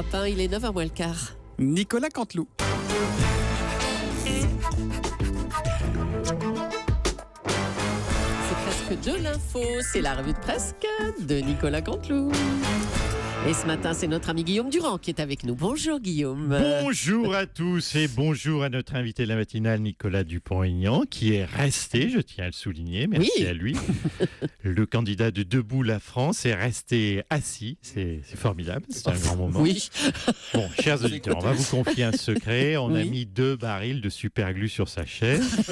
Europe 1, il est 9h moins le quart. Nicolas Canteloup. C'est presque de l'info, c'est la revue de presque de Nicolas Canteloup. Et ce matin, c'est notre ami Guillaume Durand qui est avec nous. Bonjour Guillaume. Bonjour à tous et bonjour à notre invité de la matinale, Nicolas Dupont-Aignan, qui est resté, je tiens à le souligner, merci à lui. Le candidat de Debout la France est resté assis, c'est formidable, c'est un grand moment. Oui. Bon, chers auditeurs, on va vous confier un secret, on a mis 2 barils de superglue sur sa chaise,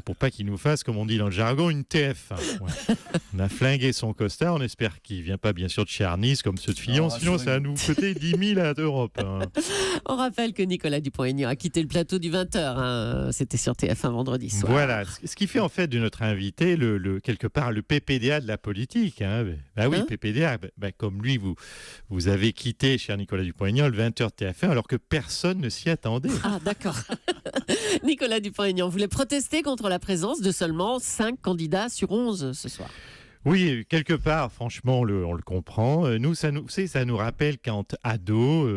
pour pas qu'il nous fasse, comme on dit dans le jargon, une TF1. Ouais. On a flingué son costard, on espère qu'il vient pas bien sûr de chez Arnis, comme ceux de Fillon, sinon ça va nous coûter 10 000 à Europe. On rappelle que Nicolas Dupont-Aignan a quitté le plateau du 20h. C'était sur TF1 vendredi soir. Voilà, ce qui fait en fait de notre invité, quelque part, le PPDA de la politique. Oui, PPDA, comme lui, vous avez quitté, cher Nicolas Dupont-Aignan, le 20h de TF1, alors que personne ne s'y attendait. Ah, d'accord. Nicolas Dupont-Aignan voulait protester contre la présence de seulement 5 candidats sur 11 ce soir. Oui, quelque part, franchement, on le comprend. Nous, ça nous rappelle quand, ado,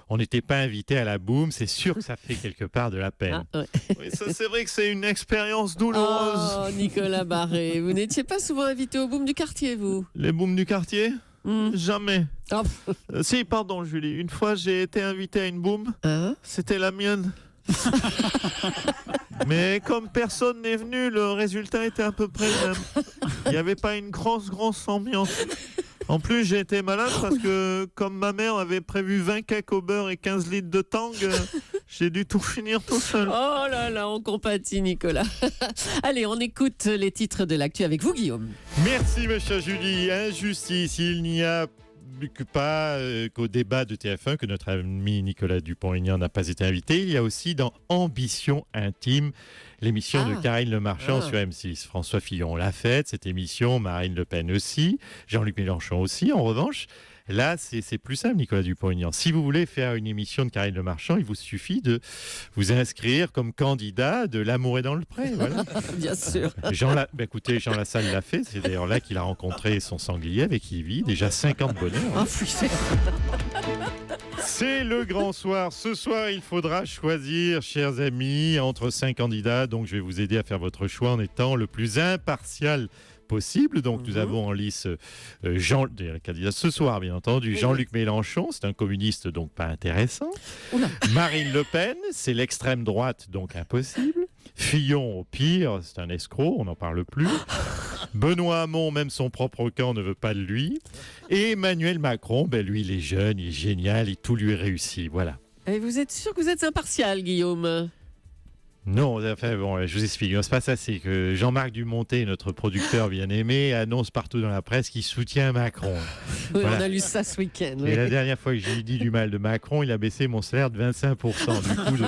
on n'était pas invité à la boum. C'est sûr que ça fait quelque part de la peine. Ah, ouais. Oui, ça, c'est vrai que c'est une expérience douloureuse. Oh, Nicolas Barré, vous n'étiez pas souvent invité au boum du quartier, vous? Les booms du quartier Jamais. Oh. Si, pardon, Julie. Une fois, j'ai été invité à une boum. C'était la mienne. Mais comme personne n'est venu, le résultat était à peu près le même. Il n'y avait pas une grosse ambiance. En plus, j'ai été malade parce que, comme ma mère avait prévu 20 cakes au beurre et 15 litres de tang, j'ai dû tout finir tout seul. Oh là là, on compatit, Nicolas. Allez, on écoute les titres de l'actu avec vous, Guillaume. Merci, ma chère Julie. Injustice, il n'y a pas qu'au débat de TF1 que notre ami Nicolas Dupont-Aignan n'a pas été invité. Il y a aussi dans Ambition intime, l'émission de Karine Le Marchand sur M6. François Fillon l'a faite, cette émission, Marine Le Pen aussi, Jean-Luc Mélenchon aussi. En revanche, là, c'est plus simple, Nicolas Dupont-Aignan. Si vous voulez faire une émission de Karine Le Marchand, il vous suffit de vous inscrire comme candidat de L'amour est dans le pré. Voilà. Bien sûr. Écoutez, Jean Lassalle l'a fait. C'est d'ailleurs là qu'il a rencontré son sanglier avec qui il vit. Déjà 50 bonheurs. Oh, C'est le grand soir. Ce soir, il faudra choisir, chers amis, entre 5 candidats. Donc, je vais vous aider à faire votre choix en étant le plus impartial possible. Donc, nous avons en lice le candidat ce soir, bien entendu, Jean-Luc Mélenchon, c'est un communiste, donc pas intéressant. Marine Le Pen, c'est l'extrême droite, donc impossible. Fillon, au pire, c'est un escroc, on n'en parle plus. Benoît Hamon, même son propre camp ne veut pas de lui. Et Emmanuel Macron, lui, il est jeune, il est génial, et tout lui est réussi, voilà. Et vous êtes sûr que vous êtes impartial, Guillaume? Non, enfin bon, je vous explique. C'est pas ça, c'est que Jean-Marc Dumonté, notre producteur bien-aimé, annonce partout dans la presse qu'il soutient Macron. Oui, voilà. On a lu ça ce week-end. Et la dernière fois que j'ai dit du mal de Macron, il a baissé mon salaire de 25%. Du coup,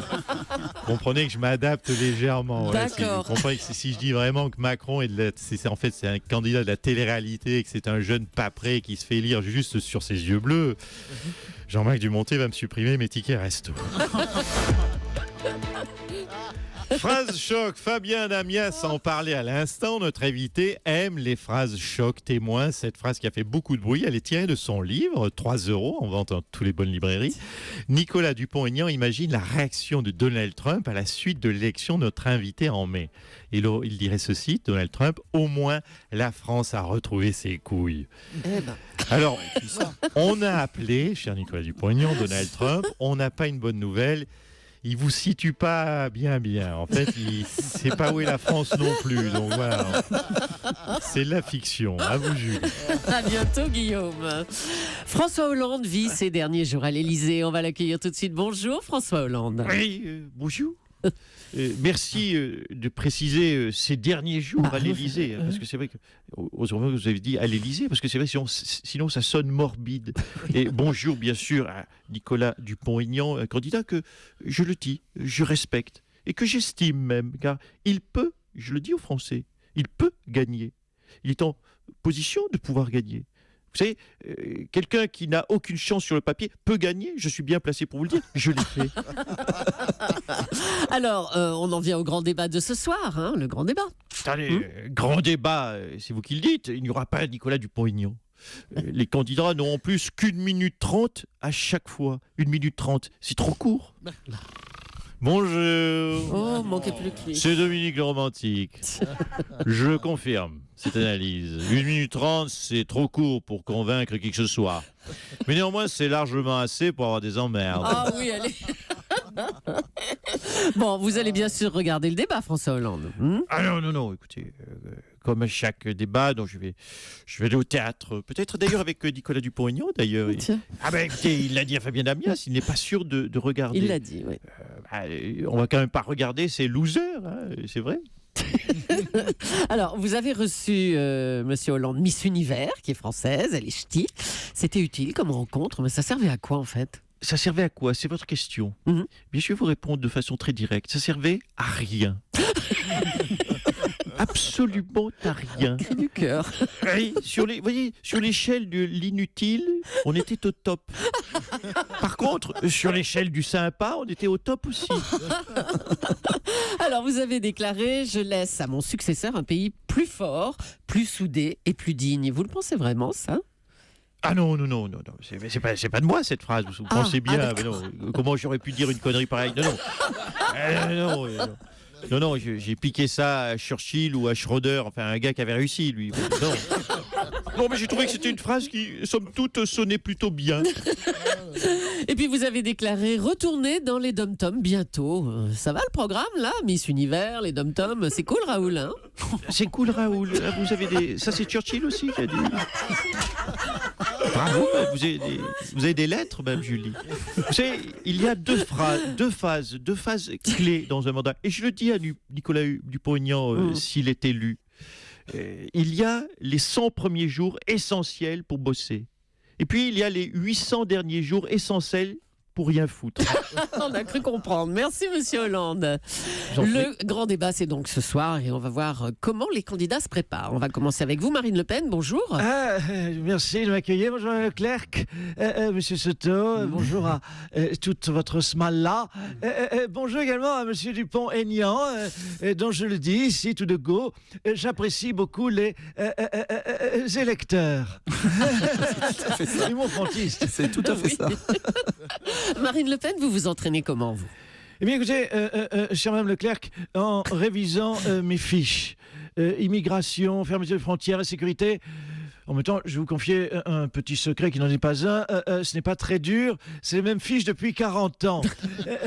comprenez que je m'adapte légèrement. D'accord. Vous comprenez que si je dis vraiment que Macron c'est un candidat de la télé-réalité et que c'est un jeune papré qui se fait élire juste sur ses yeux bleus, Jean-Marc Dumonté va me supprimer mes tickets resto. Phrase choc, Fabien Damias en parlait à l'instant. Notre invité aime les phrases choc témoins. Cette phrase qui a fait beaucoup de bruit, elle est tirée de son livre, 3 € en vente dans toutes les bonnes librairies. Nicolas Dupont-Aignan imagine la réaction de Donald Trump à la suite de l'élection de notre invité en mai. Et il dirait ceci, Donald Trump, au moins la France a retrouvé ses couilles. Alors, on a appelé, cher Nicolas Dupont-Aignan, Donald Trump, on n'a pas une bonne nouvelle. Il vous situe pas bien. En fait, il sait pas où est la France non plus. Donc voilà, c'est de la fiction. À vous, Julie. À bientôt, Guillaume. François Hollande vit ses derniers jours à l'Élysée. On va l'accueillir tout de suite. Bonjour, François Hollande. Oui, bonjour. Merci de préciser ces derniers jours à l'Élysée, parce que c'est vrai que vous avez dit à l'Élysée, parce que c'est vrai sinon ça sonne morbide. Et bonjour bien sûr à Nicolas Dupont-Aignan, un candidat que je le dis, je respecte et que j'estime même, car il peut, je le dis aux Français, il peut gagner. Il est en position de pouvoir gagner. Vous savez, quelqu'un qui n'a aucune chance sur le papier peut gagner. Je suis bien placé pour vous le dire. Je l'ai fait. Alors, on en vient au grand débat de ce soir, le grand débat. Attendez, grand débat, c'est vous qui le dites. Il n'y aura pas Nicolas Dupont-Aignan. Les candidats n'auront plus qu'1 minute 30 à chaque fois. 1 minute 30, c'est trop court. Bonjour. Oh, manquait plus que lui. C'est Dominique le romantique. Je confirme cette analyse. 1 minute 30, c'est trop court pour convaincre qui que ce soit. Mais néanmoins, c'est largement assez pour avoir des emmerdes. Ah oui, allez. Bon, vous allez bien sûr regarder le débat, François Hollande. Ah non, écoutez, comme à chaque débat, donc je vais aller au théâtre. Peut-être d'ailleurs avec Nicolas Dupont-Aignan, d'ailleurs. Tiens. Ah ben écoutez, il l'a dit à Fabien Amias, il n'est pas sûr de regarder. Il l'a dit, oui. On va quand même pas regarder ces losers, hein, c'est vrai. Alors, vous avez reçu Monsieur Hollande, Miss Univers, qui est française, elle est ch'ti. C'était utile comme rencontre, mais ça servait à quoi en fait? Ça servait à quoi? C'est votre question. Mhm. Bien, je vais vous répondre de façon très directe. Ça servait à rien. Absolument à rien. Cri du cœur. Oui, vous voyez, sur l'échelle de l'inutile, on était au top. Par contre, sur l'échelle du sympa, on était au top aussi. Alors, vous avez déclaré: je laisse à mon successeur un pays plus fort, plus soudé et plus digne. Vous le pensez vraiment, ça? Ah non, c'est pas de moi cette phrase. Vous pensez bien. Mais non, comment j'aurais pu dire une connerie pareille? Non, j'ai piqué ça à Churchill ou à Schroeder, enfin un gars qui avait réussi, lui. Non, mais j'ai trouvé que c'était une phrase qui, somme toute, sonnait plutôt bien. Et puis, vous avez déclaré retourner dans les dom-toms bientôt. Ça va le programme, là? Miss Univers, les dom-toms, c'est cool, Raoul, hein? C'est cool, Raoul. Vous avez des... Ça, c'est Churchill aussi qui a dit. Bravo, vous avez des lettres, même, Julie. Vous savez, il y a deux phases clés dans un mandat. Et je le dis à Nicolas Dupont-Aignan, s'il est élu. Il y a les 100 premiers jours essentiels pour bosser. Et puis, il y a les 800 derniers jours essentiels pour rien foutre. On a cru comprendre. Merci, Monsieur Hollande. J'en prie. Le grand débat, c'est donc ce soir et on va voir comment les candidats se préparent. On va commencer avec vous, Marine Le Pen. Bonjour. Merci de m'accueillir, bonjour Leclerc, Monsieur Soto, bonjour à toute votre smala, bonjour également à Monsieur Dupont-Aignan, dont je le dis ici tout de go, j'apprécie beaucoup les électeurs. C'est l'humour frontiste. C'est tout à fait ça. Marine Le Pen, vous vous entraînez comment, vous? Eh bien écoutez, chère Madame Leclerc, en révisant mes fiches, immigration, fermeture des frontières et sécurité, en même temps, je vais vous confier un petit secret qui n'en est pas un. Ce n'est pas très dur. C'est les mêmes fiches depuis 40 ans.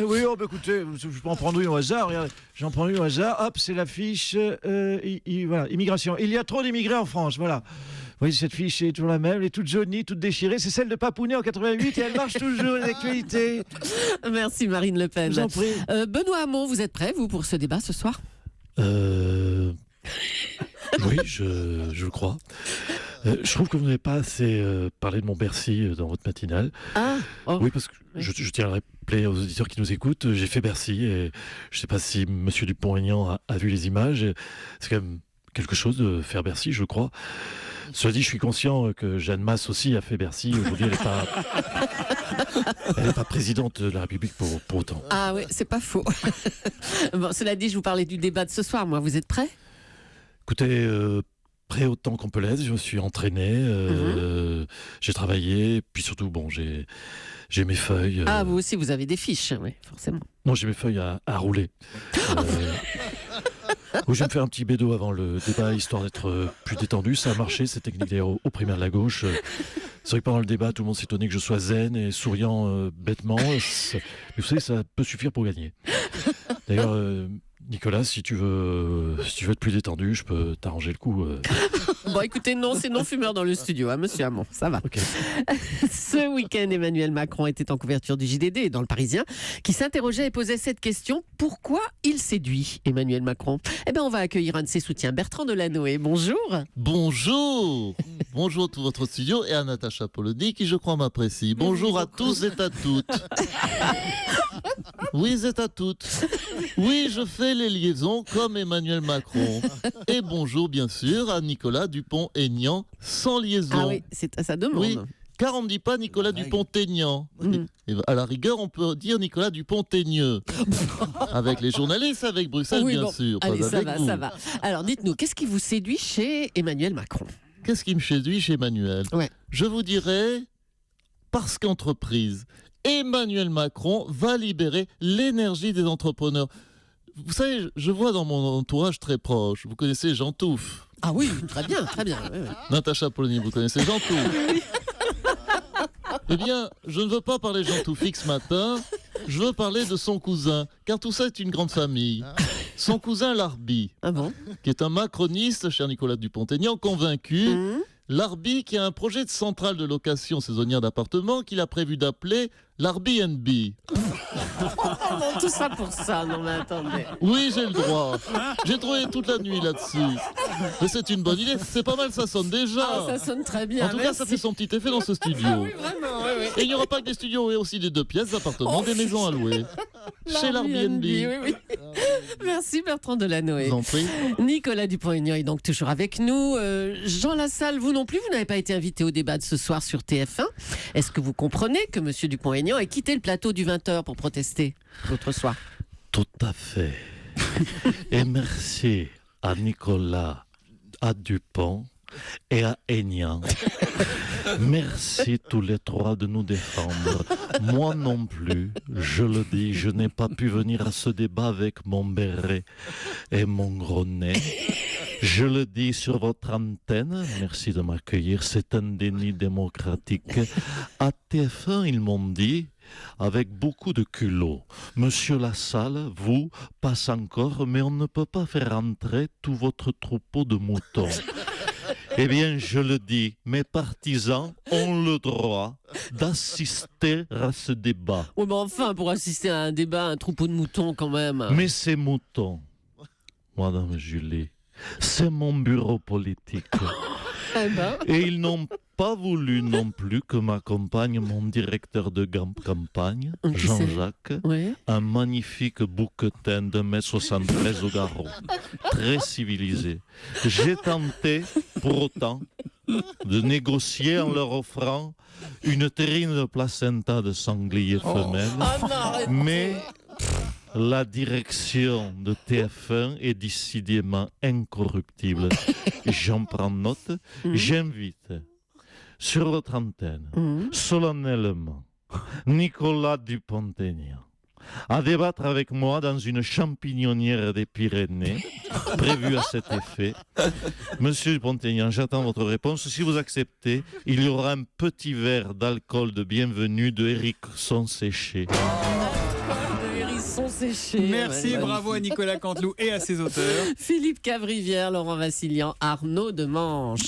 Oui, bah, écoutez, je peux en prendre une au hasard. Regardez, j'en prends une au hasard. Hop, c'est la fiche voilà, immigration. Il y a trop d'immigrés en France. Voilà. Vous voyez, cette fiche est toujours la même. Elle est toute jaunie, toute déchirée. C'est celle de Papounet en 88 et elle marche toujours, l'actualité. Merci, Marine Le Pen. Je vous en prie. Benoît Hamon, vous êtes prêt, vous, pour ce débat ce soir? Oui, je crois. Je trouve que vous n'avez pas assez parlé de mon Bercy dans votre matinale. Ah, oh. Oui, parce que je tiens à rappeler aux auditeurs qui nous écoutent, j'ai fait Bercy et je ne sais pas si Monsieur Dupont-Aignan a vu les images. C'est quand même quelque chose de faire Bercy, je crois. Cela dit, je suis conscient que Jeanne Masse aussi a fait Bercy. Aujourd'hui, elle n'est pas présidente de la République pour autant. Ah oui, c'est pas faux. Bon, cela dit, je vous parlais du débat de ce soir. Moi, vous êtes prêts? Écoutez, prêt autant qu'on peut l'être, je me suis entraîné, j'ai travaillé, puis surtout, bon, j'ai mes feuilles. Ah, vous aussi, vous avez des fiches, oui, forcément. Non, j'ai mes feuilles à rouler. Oui, je vais me faire un petit bédo avant le débat, histoire d'être plus détendu. Ça a marché, cette technique d'ailleurs au primaire de la gauche. C'est vrai que pendant le débat, tout le monde s'est étonné que je sois zen et souriant bêtement. Mais vous savez, ça peut suffire pour gagner. D'ailleurs, Nicolas, si tu veux être plus détendu, je peux t'arranger le coup. Bon, écoutez, non, c'est non-fumeur dans le studio, hein, monsieur Hamon, ça va. Ok. Ce week-end, Emmanuel Macron était en couverture du JDD dans Le Parisien, qui s'interrogeait et posait cette question: pourquoi il séduit Emmanuel Macron? Eh bien, on va accueillir un de ses soutiens, Bertrand Delanoë. Bonjour. Bonjour. Bonjour tout votre studio et à Natacha Polony qui, je crois, m'apprécie. Bonjour à tous et à toutes. Oui, et à toutes. Oui, je fais les liaisons comme Emmanuel Macron. Et bonjour, bien sûr, à Nicolas Dupont-Aignan, sans liaison. Ah oui, c'est à sa demande. Oui, car on ne dit pas Nicolas Dupont-Aignan. Et à la rigueur, on peut dire Nicolas Dupont-Aigneux. Avec les journalistes, avec Bruxelles, Oui, bien bon, sûr. Allez, pas ça avec va, vous. ça va. Alors, dites-nous, qu'est-ce qui vous séduit chez Emmanuel Macron? qu'est-ce qui me séduit chez Emmanuel? Ouais. Je vous dirais, parce qu'entreprise, Emmanuel Macron va libérer l'énergie des entrepreneurs. Vous savez, je vois dans mon entourage très proche, vous connaissez Jean Touffe, Ah oui, très bien, très bien. Oui, oui. Natacha Polony, vous connaissez Jean Touffe. Eh bien, je ne veux pas parler de Jean Touffique ce matin, je veux parler de son cousin, car tout ça est une grande famille. Son cousin Larbi, Ah bon? qui est un macroniste, cher Nicolas Dupont-Aignan, convaincu. Larbi qui a un projet de centrale de location saisonnière d'appartements qu'il a prévu d'appeler l'Airbnb. Non, tout ça pour ça, non mais attendez. Oui, j'ai le droit. J'ai trouvé toute la nuit là-dessus. Mais c'est une bonne idée. C'est pas mal, ça sonne déjà. Ah, ça sonne très bien. En tout cas, ça fait son petit effet dans ce studio. Oui, vraiment, oui, oui. Et il n'y aura pas que des studios, et aussi des 2 pièces, des appartements, des maisons à louer. Chez l'Airbnb. Oui, oui. Merci Bertrand Delanoë. Je vous en prie. Nicolas Dupont-Aignan est donc toujours avec nous. Jean Lassalle, vous non plus, vous n'avez pas été invité au débat de ce soir sur TF1. Est-ce que vous comprenez que Monsieur Dupont-Aignan ait quitté le plateau du 20h pour protester l'autre soir? Tout à fait. Et merci à Nicolas, à Dupont et à Aignan. Merci tous les 3 de nous défendre. Moi non plus, je le dis, je n'ai pas pu venir à ce débat avec mon béret et mon gros nez. Je le dis sur votre antenne, merci de m'accueillir, c'est un déni démocratique. À TF1, ils m'ont dit, avec beaucoup de culot, Monsieur Lassalle, vous, passe encore, mais on ne peut pas faire entrer tout votre troupeau de moutons. Eh bien, je le dis, mes partisans ont le droit d'assister à ce débat. Oh, mais enfin, pour assister à un débat, un troupeau de moutons quand même. Mais ces moutons, Madame Julie, c'est mon bureau politique. Eh ben. Et ils n'ont pas voulu non plus que m'accompagne mon directeur de campagne, Qui c'est? Jean-Jacques, Oui. un magnifique bouquetin de 1m73 au garrot, très civilisé. J'ai tenté, pour autant, de négocier en leur offrant une terrine de placenta de sanglier femelle, Ah non, arrête. mais la direction de TF1 est décidément incorruptible. J'en prends note. J'invite sur votre antenne, solennellement, Nicolas Dupont-Aignan à débattre avec moi dans une champignonnière des Pyrénées, prévue à cet effet. Monsieur Dupont-Aignan, j'attends votre réponse. Si vous acceptez, il y aura un petit verre d'alcool de bienvenue de Hérisson séché. De hérisson séché. Merci, Ouais, bravo à Nicolas Canteloup et à ses auteurs. Philippe Cavrivière, Laurent Vassilian, Arnaud Demanche.